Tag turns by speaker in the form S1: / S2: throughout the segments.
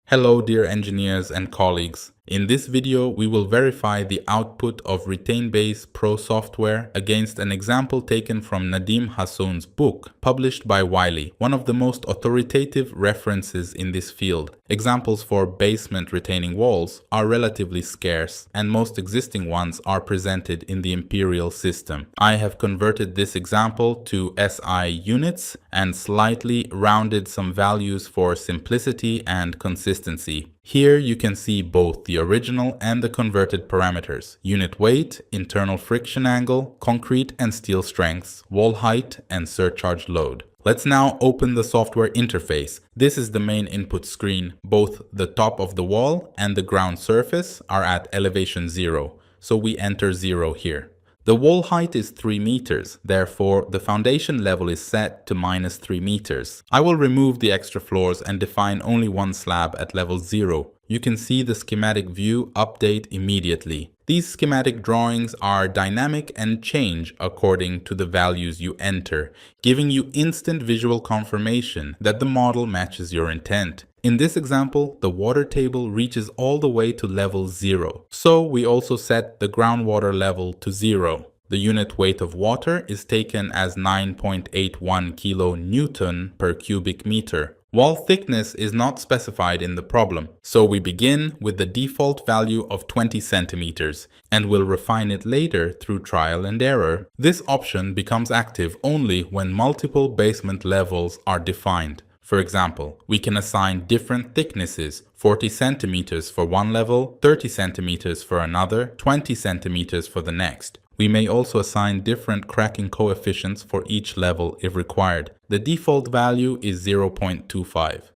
S1: Hello dear engineers and colleagues. In this video, we will verify the output of RetainBase Pro software against an example taken from Nadim Hassoun's book, published by Wiley, one of the most authoritative references in this field. Examples for basement retaining walls are relatively scarce, and most existing ones are presented in the imperial system. I have converted this example to SI units and slightly rounded some values for simplicity and consistency. Here you can see both the original and the converted parameters: unit weight, internal friction angle, concrete and steel strengths, wall height, and surcharge load. Let's now open the software interface. This is the main input screen. Both the top of the wall and the ground surface are at elevation 0, so we enter 0 here. The wall height is 3 meters, therefore the foundation level is set to -3 meters. I will remove the extra floors and define only one slab at level 0. You can see the schematic view update immediately. These schematic drawings are dynamic and change according to the values you enter, giving you instant visual confirmation that the model matches your intent. In this example, the water table reaches all the way to level 0, so we also set the groundwater level to 0. The unit weight of water is taken as 9.81 kN per cubic meter. Wall thickness is not specified in the problem, so we begin with the default value of 20 centimeters and will refine it later through trial and error. This option becomes active only when multiple basement levels are defined. For example, we can assign different thicknesses: 40 centimeters for one level, 30 centimeters for another, 20 centimeters for the next. We may also assign different cracking coefficients for each level if required. The default value is 0.25.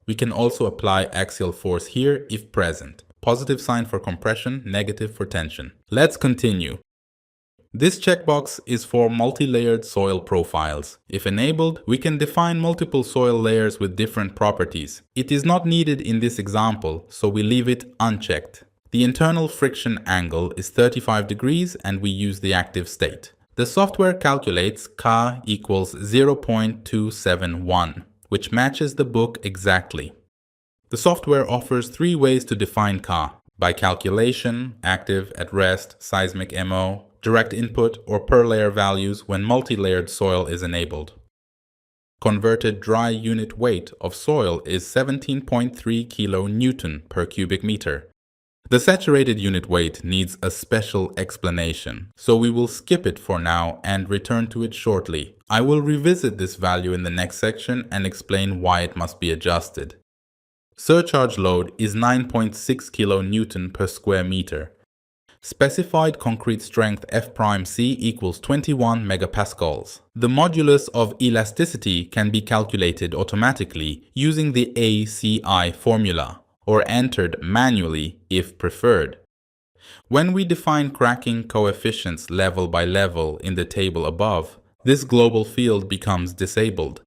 S1: We can also apply axial force here if present. Positive sign for compression, negative for tension. Let's continue. This checkbox is for multi-layered soil profiles. If enabled, we can define multiple soil layers with different properties. It is not needed in this example, so we leave it unchecked. The internal friction angle is 35 degrees and we use the active state. The software calculates K equals 0.271, which matches the book exactly. The software offers 3 ways to define K: by calculation, active, at rest, seismic MO, direct input, or per layer values when multi-layered soil is enabled. Converted dry unit weight of soil is 17.3 kN per cubic meter. The saturated unit weight needs a special explanation, so we will skip it for now and return to it shortly. I will revisit this value in the next section and explain why it must be adjusted. Surcharge load is 9.6 kN per square meter. Specified concrete strength F'C equals 21 megapascals. The modulus of elasticity can be calculated automatically using the ACI formula, or entered manually if preferred. When we define cracking coefficients level by level in the table above, this global field becomes disabled.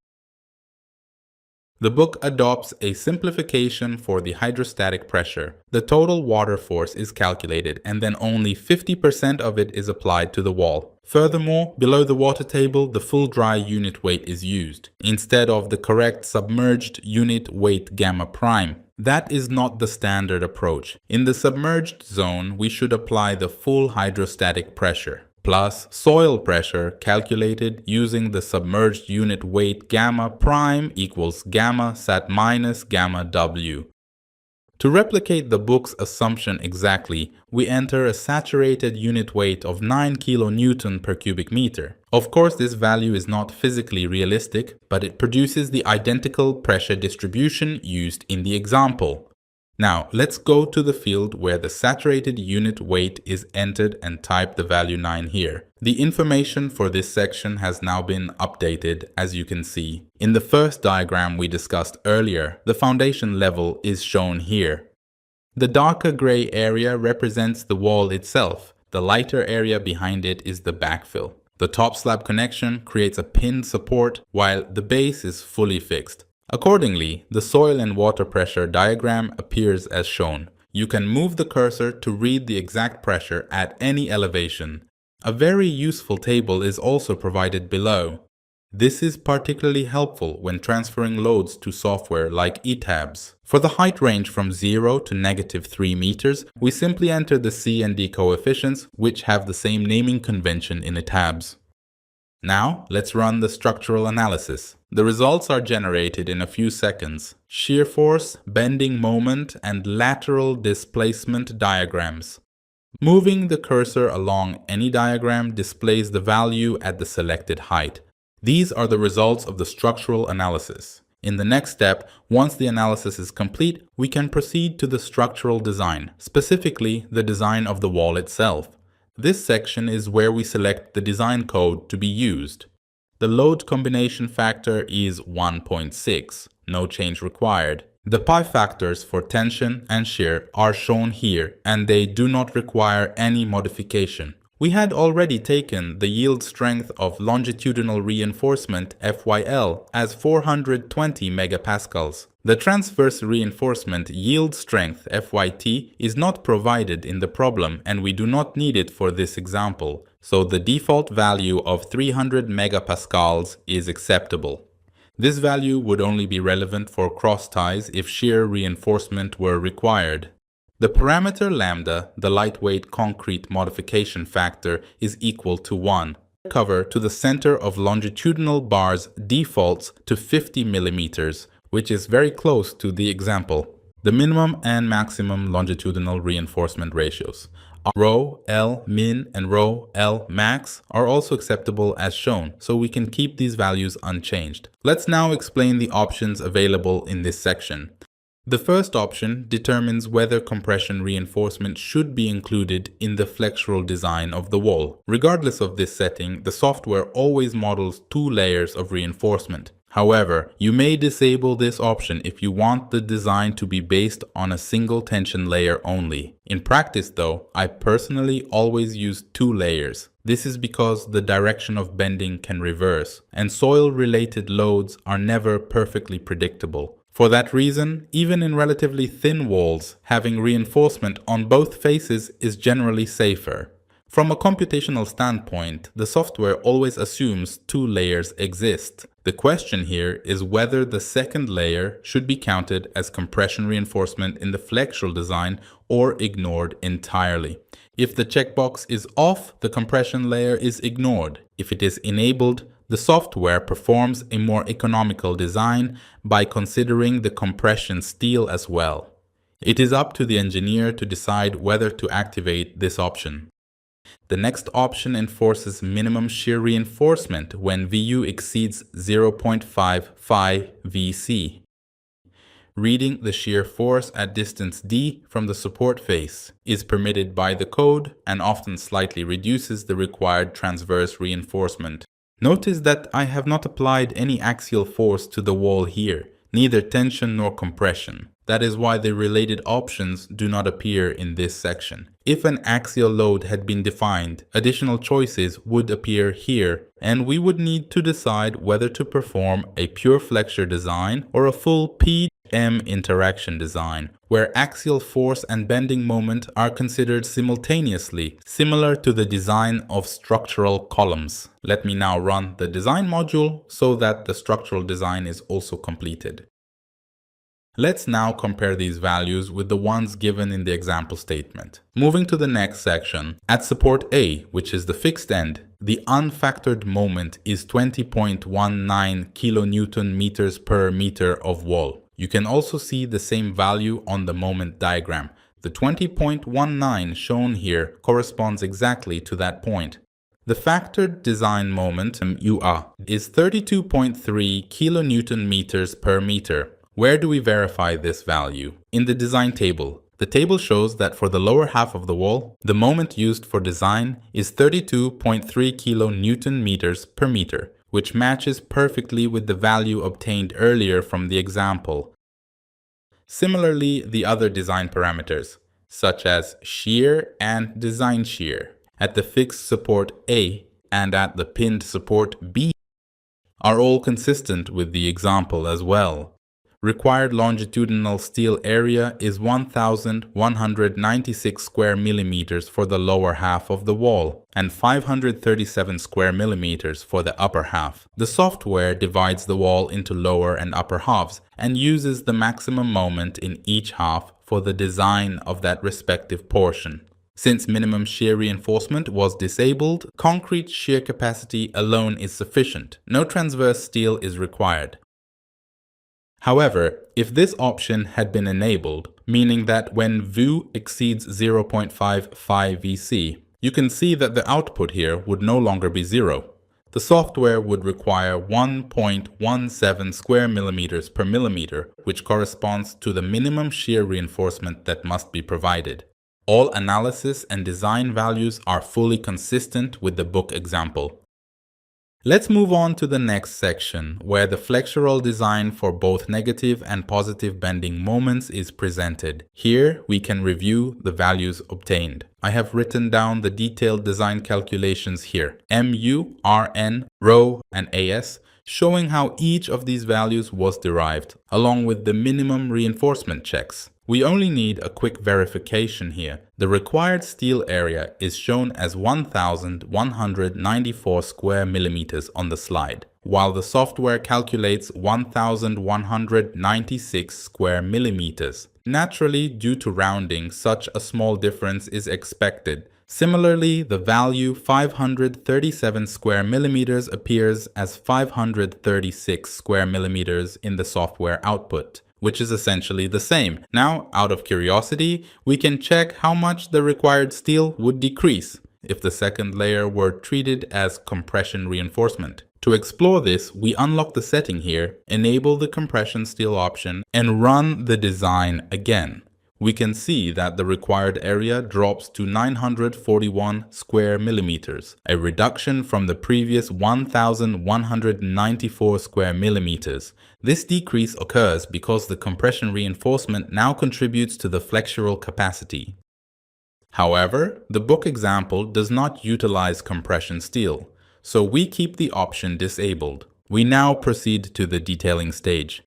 S1: The book adopts a simplification for the hydrostatic pressure. The total water force is calculated and then only 50% of it is applied to the wall. Furthermore, below the water table, the full dry unit weight is used, instead of the correct submerged unit weight gamma prime. That is not the standard approach. In the submerged zone, we should apply the full hydrostatic pressure, plus soil pressure calculated using the submerged unit weight gamma prime equals gamma sat minus gamma W. To replicate the book's assumption exactly, we enter a saturated unit weight of 9 kN per cubic meter. Of course, this value is not physically realistic, but it produces the identical pressure distribution used in the example. Now, let's go to the field where the saturated unit weight is entered and type the value 9 here. The information for this section has now been updated, as you can see. In the first diagram we discussed earlier, the foundation level is shown here. The darker gray area represents the wall itself. The lighter area behind it is the backfill. The top slab connection creates a pinned support, while the base is fully fixed. Accordingly, the soil and water pressure diagram appears as shown. You can move the cursor to read the exact pressure at any elevation. A very useful table is also provided below. This is particularly helpful when transferring loads to software like ETABS. For the height range from 0 to -3 meters, we simply enter the C and D coefficients, which have the same naming convention in ETABS. Now, let's run the structural analysis. The results are generated in a few seconds. Shear force, bending moment, and lateral displacement diagrams. Moving the cursor along any diagram displays the value at the selected height. These are the results of the structural analysis. In the next step, once the analysis is complete, we can proceed to the structural design, specifically the design of the wall itself. This section is where we select the design code to be used. The load combination factor is 1.6, no change required. The pi factors for tension and shear are shown here, and they do not require any modification. We had already taken the yield strength of longitudinal reinforcement FYL as 420 megapascals. The transverse reinforcement yield strength FYT is not provided in the problem, and we do not need it for this example, so the default value of 300 megapascals is acceptable. This value would only be relevant for cross ties if shear reinforcement were required. The parameter lambda, the lightweight concrete modification factor, is equal to 1. Cover to the center of longitudinal bars defaults to 50 millimeters, which is very close to the example. The minimum and maximum longitudinal reinforcement ratios, rho L min and rho L max, are also acceptable as shown, so we can keep these values unchanged. Let's now explain the options available in this section. The first option determines whether compression reinforcement should be included in the flexural design of the wall. Regardless of this setting, the software always models 2 layers of reinforcement. However, you may disable this option if you want the design to be based on a single tension layer only. In practice though, I personally always use 2 layers. This is because the direction of bending can reverse, and soil-related loads are never perfectly predictable. For that reason, even in relatively thin walls, having reinforcement on both faces is generally safer. From a computational standpoint, the software always assumes 2 layers exist. The question here is whether the second layer should be counted as compression reinforcement in the flexural design or ignored entirely. If the checkbox is off, the compression layer is ignored. If it is enabled, the software performs a more economical design by considering the compression steel as well. It is up to the engineer to decide whether to activate this option. The next option enforces minimum shear reinforcement when VU exceeds 0.55 VC. Reading the shear force at distance D from the support face is permitted by the code and often slightly reduces the required transverse reinforcement. Notice that I have not applied any axial force to the wall here, neither tension nor compression. That is why the related options do not appear in this section. If an axial load had been defined, additional choices would appear here, and we would need to decide whether to perform a pure flexure design or a full PM interaction design, where axial force and bending moment are considered simultaneously, similar to the design of structural columns. Let me now run the design module so that the structural design is also completed. Let's now compare these values with the ones given in the example statement. Moving to the next section, at support A, which is the fixed end, the unfactored moment is 20.19 kilonewton meters per meter of wall. You can also see the same value on the moment diagram. The 20.19 shown here corresponds exactly to that point. The factored design moment, UA, is 32.3 kilonewton meters per meter. Where do we verify this value? In the design table. The table shows that for the lower half of the wall, the moment used for design is 32.3 kilonewton meters per meter, which matches perfectly with the value obtained earlier from the example. Similarly, the other design parameters, such as shear and design shear, at the fixed support A and at the pinned support B, are all consistent with the example as well. Required longitudinal steel area is 1,196 square millimeters for the lower half of the wall and 537 square millimeters for the upper half. The software divides the wall into lower and upper halves and uses the maximum moment in each half for the design of that respective portion. Since minimum shear reinforcement was disabled, concrete shear capacity alone is sufficient. No transverse steel is required. However, if this option had been enabled, meaning that when VU exceeds 0.55 VC, you can see that the output here would no longer be 0. The software would require 1.17 square millimeters per millimeter, which corresponds to the minimum shear reinforcement that must be provided. All analysis and design values are fully consistent with the book example. Let's move on to the next section, where the flexural design for both negative and positive bending moments is presented. Here, we can review the values obtained. I have written down the detailed design calculations here: MU, RN, Rho, and AS, showing how each of these values was derived, along with the minimum reinforcement checks. We only need a quick verification here. The required steel area is shown as 1,194 square millimeters on the slide, while the software calculates 1,196 square millimeters. Naturally, due to rounding, such a small difference is expected. Similarly, the value 537 square millimeters appears as 536 square millimeters in the software output, which is essentially the same. Now, out of curiosity, we can check how much the required steel would decrease if the second layer were treated as compression reinforcement. To explore this, we unlock the setting here, enable the compression steel option, and run the design again. We can see that the required area drops to 941 square millimeters, a reduction from the previous 1,194 square millimeters. This decrease occurs because the compression reinforcement now contributes to the flexural capacity. However, the book example does not utilize compression steel, so we keep the option disabled. We now proceed to the detailing stage.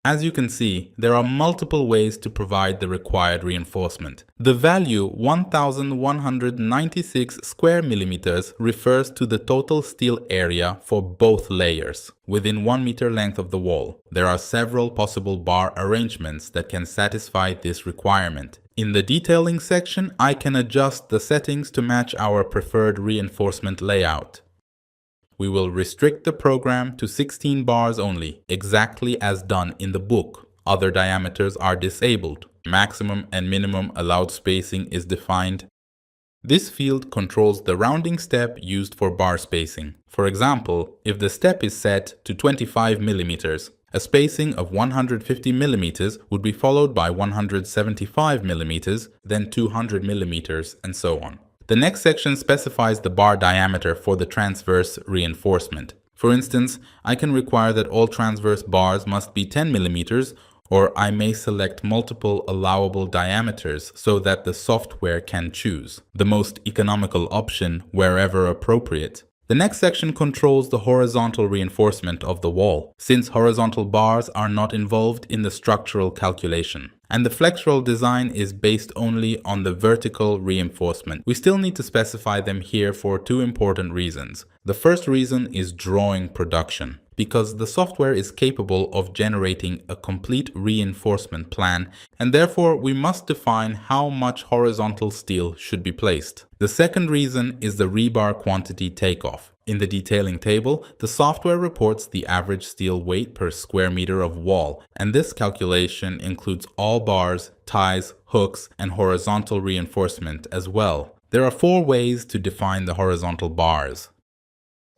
S1: As you can see, there are multiple ways to provide the required reinforcement. The value 1,196 square millimeters refers to the total steel area for both layers within 1 meter length of the wall. There are several possible bar arrangements that can satisfy this requirement. In the detailing section, I can adjust the settings to match our preferred reinforcement layout. We will restrict the program to 16 bars only, exactly as done in the book. Other diameters are disabled. Maximum and minimum allowed spacing is defined. This field controls the rounding step used for bar spacing. For example, if the step is set to 25 millimeters, a spacing of 150 millimeters would be followed by 175 millimeters, then 200 millimeters, and so on. The next section specifies the bar diameter for the transverse reinforcement. For instance, I can require that all transverse bars must be 10 millimeters, or I may select multiple allowable diameters so that the software can choose the most economical option wherever appropriate. The next section controls the horizontal reinforcement of the wall, since horizontal bars are not involved in the structural calculation, and the flexural design is based only on the vertical reinforcement. We still need to specify them here for two important reasons. The first reason is drawing production, because the software is capable of generating a complete reinforcement plan, and therefore we must define how much horizontal steel should be placed. The second reason is the rebar quantity takeoff. In the detailing table, the software reports the average steel weight per square meter of wall, and this calculation includes all bars, ties, hooks, and horizontal reinforcement as well. There are 4 ways to define the horizontal bars.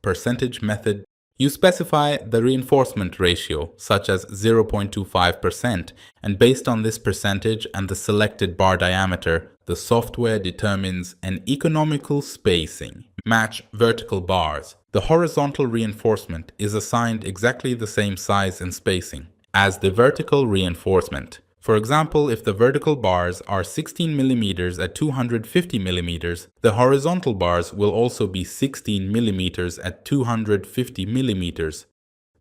S1: Percentage method. You specify the reinforcement ratio, such as 0.25%, and based on this percentage and the selected bar diameter, the software determines an economical spacing. Match vertical bars. The horizontal reinforcement is assigned exactly the same size and spacing as the vertical reinforcement. For example, if the vertical bars are 16 millimeters at 250 millimeters, the horizontal bars will also be 16 millimeters at 250 millimeters.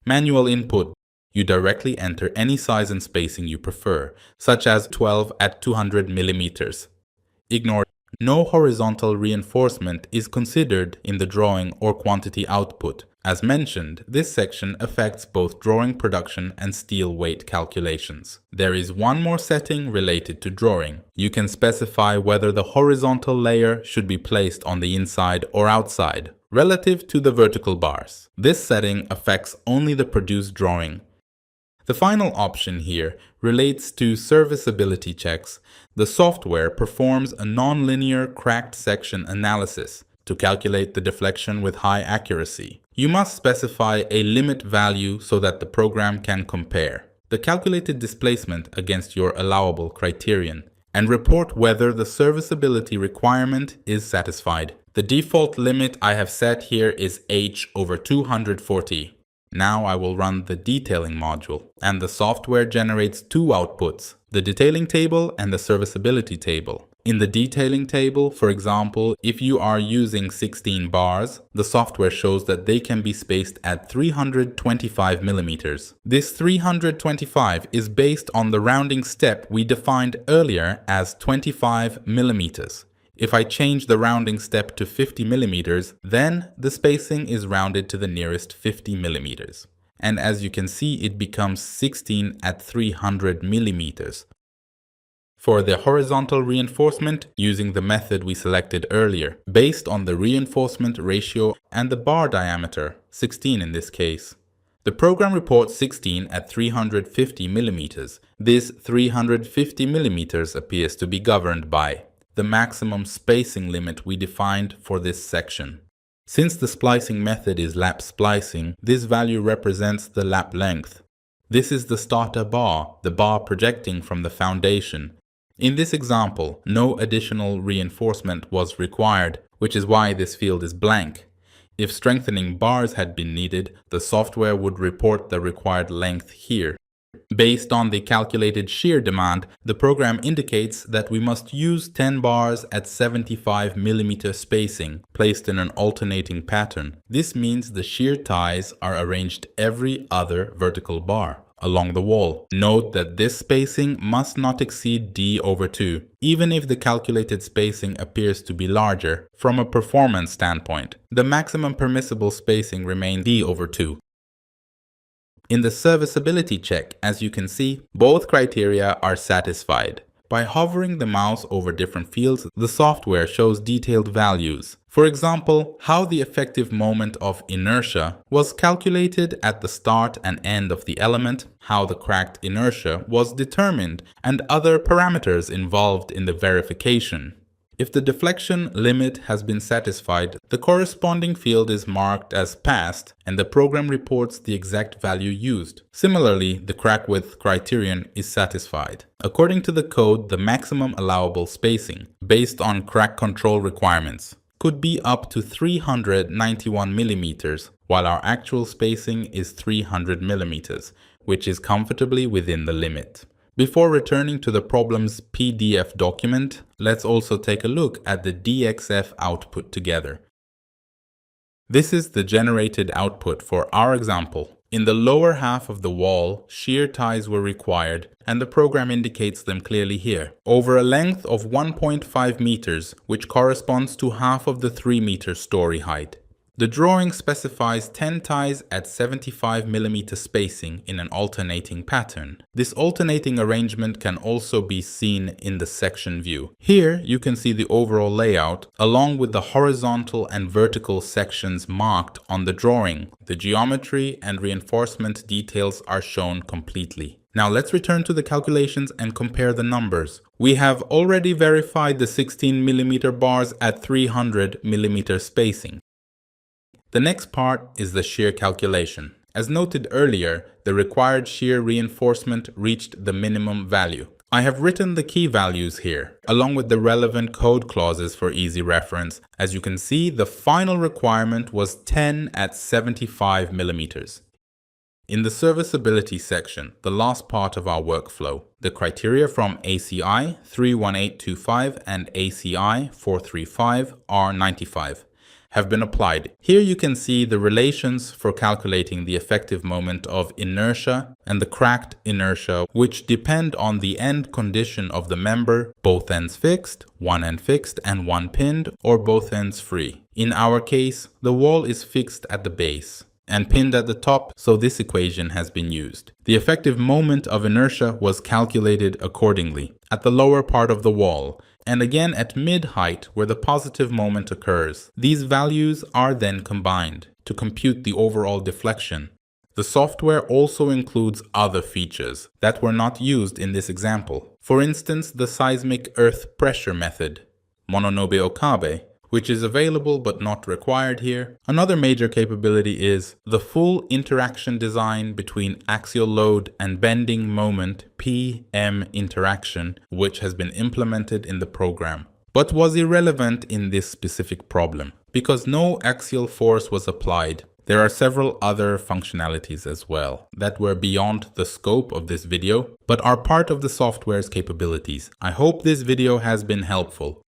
S1: Manual input. You directly enter any size and spacing you prefer, such as 12 at 200 millimeters. Ignore. No horizontal reinforcement is considered in the drawing or quantity output. As mentioned, this section affects both drawing production and steel weight calculations. There is one more setting related to drawing. You can specify whether the horizontal layer should be placed on the inside or outside, relative to the vertical bars. This setting affects only the produced drawing. The final option here relates to serviceability checks. The software performs a nonlinear cracked section analysis to calculate the deflection with high accuracy. You must specify a limit value so that the program can compare the calculated displacement against your allowable criterion and report whether the serviceability requirement is satisfied. The default limit I have set here is h/240. Now I will run the detailing module, and the software generates two outputs, the detailing table and the serviceability table. In the detailing table, for example, if you are using 16 bars, the software shows that they can be spaced at 325 millimeters. This 325 is based on the rounding step we defined earlier as 25 millimeters. If I change the rounding step to 50 millimeters, then the spacing is rounded to the nearest 50 millimeters. And as you can see, it becomes 16 at 300 millimeters. For the horizontal reinforcement, using the method we selected earlier, based on the reinforcement ratio and the bar diameter, 16 in this case. The program reports 16 at 350 millimeters. This 350 millimeters appears to be governed by the maximum spacing limit we defined for this section. Since the splicing method is lap splicing, this value represents the lap length. This is the starter bar, the bar projecting from the foundation. In this example, no additional reinforcement was required, which is why this field is blank. If strengthening bars had been needed, the software would report the required length here. Based on the calculated shear demand, the program indicates that we must use 10 bars at 75 mm spacing, placed in an alternating pattern. This means the shear ties are arranged every other vertical bar along the wall. Note that this spacing must not exceed d/2, even if the calculated spacing appears to be larger. From a performance standpoint, the maximum permissible spacing remains d/2. In the serviceability check, as you can see, both criteria are satisfied. By hovering the mouse over different fields, the software shows detailed values. For example, how the effective moment of inertia was calculated at the start and end of the element, how the cracked inertia was determined, and other parameters involved in the verification. If the deflection limit has been satisfied, the corresponding field is marked as passed and the program reports the exact value used. Similarly, the crack width criterion is satisfied. According to the code, the maximum allowable spacing, based on crack control requirements, could be up to 391 millimeters, while our actual spacing is 300 millimeters, which is comfortably within the limit. Before returning to the problem's PDF document, let's also take a look at the DXF output together. This is the generated output for our example. In the lower half of the wall, shear ties were required, and the program indicates them clearly here, over a length of 1.5 meters, which corresponds to half of the 3-meter story height. The drawing specifies 10 ties at 75 mm spacing in an alternating pattern. This alternating arrangement can also be seen in the section view. Here you can see the overall layout along with the horizontal and vertical sections marked on the drawing. The geometry and reinforcement details are shown completely. Now let's return to the calculations and compare the numbers. We have already verified the 16 mm bars at 300 mm spacing. The next part is the shear calculation. As noted earlier, the required shear reinforcement reached the minimum value. I have written the key values here, along with the relevant code clauses for easy reference. As you can see, the final requirement was 10 at 75 millimeters. In the serviceability section, the last part of our workflow, the criteria from ACI 31825 and ACI 435 are 95. have been applied. Here you can see the relations for calculating the effective moment of inertia and the cracked inertia, which depend on the end condition of the member, both ends fixed, one end fixed and one pinned, or both ends free. In our case, the wall is fixed at the base and pinned at the top, so this equation has been used. The effective moment of inertia was calculated accordingly at the lower part of the wall, and again at mid-height where the positive moment occurs. These values are then combined to compute the overall deflection. The software also includes other features that were not used in this example. For instance, the seismic earth pressure method, Mononobe Okabe, which is available but not required here. Another major capability is the full interaction design between axial load and bending moment PM interaction, which has been implemented in the program, but was irrelevant in this specific problem because no axial force was applied. There are several other functionalities as well that were beyond the scope of this video, but are part of the software's capabilities. I hope this video has been helpful.